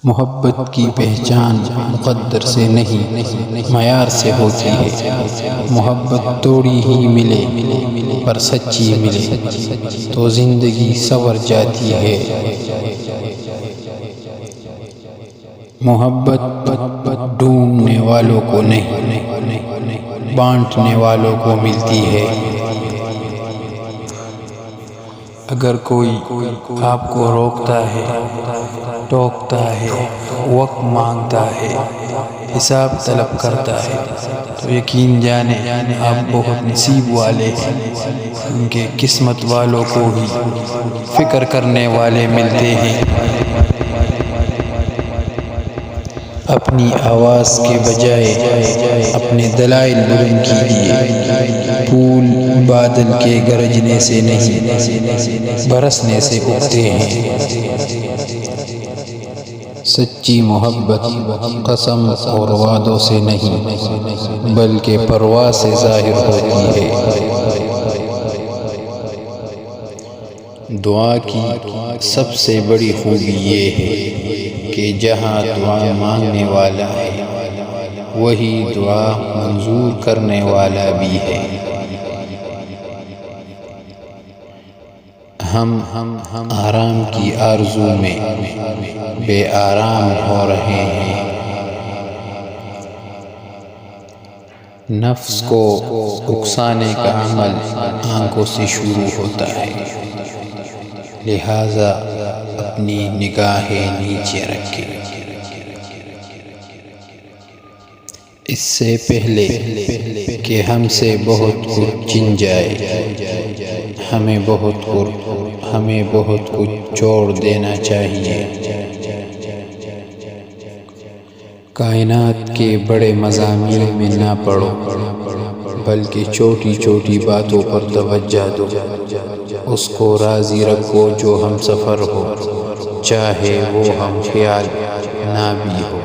محبت کی پہچان مقدر سے نہیں معیار سے ہوتی ہے۔ محبت تھوڑی ہی ملے پر سچی ملے تو زندگی سنور جاتی ہے۔ محبت ڈھونڈنے والوں کو نہیں بانٹنے والوں کو ملتی ہے۔ اگر کوئی آپ کو روکتا ہے، ٹوکتا ہے، وقت مانگتا ہے، حساب طلب کرتا ہے تو یقین جانے آپ بہت نصیب والے ہیں، کیونکہ قسمت والوں کو ہی فکر کرنے والے ملتے ہیں۔ اپنی آواز کے بجائے اپنے دلائل بلند کیجیے۔ پھول بادل کے گرجنے سے نہیں برسنے سے اگتے ہیں۔ سچی محبت قسم اور وعدوں سے نہیں بلکہ پرواز سے ظاہر ہوتی ہے۔ دعا کی سب سے بڑی خوبی یہ ہے کہ جہاں دعا مانگنے والا ہے وہی دعا منظور کرنے والا بھی ہے۔ ہم آرام کی آرزو میں بے آرام ہو رہے ہیں۔ نفس کو اکسانے کا عمل آنکھوں سے شروع ہوتا ہے، لہذا اپنی نگاہیں نیچے رکھیں۔ اس سے پہلے کہ ہم سے بہت کچھ چھن جائے ہمیں بہت کچھ چھوڑ دینا چاہیے۔ کائنات کے بڑے مضامین میں نہ پڑو بلکہ چھوٹی چھوٹی باتوں پر توجہ دو۔ اس کو راضی رکھو جو ہم سفر ہو، چاہے وہ ہم خیال نہ بھی ہو۔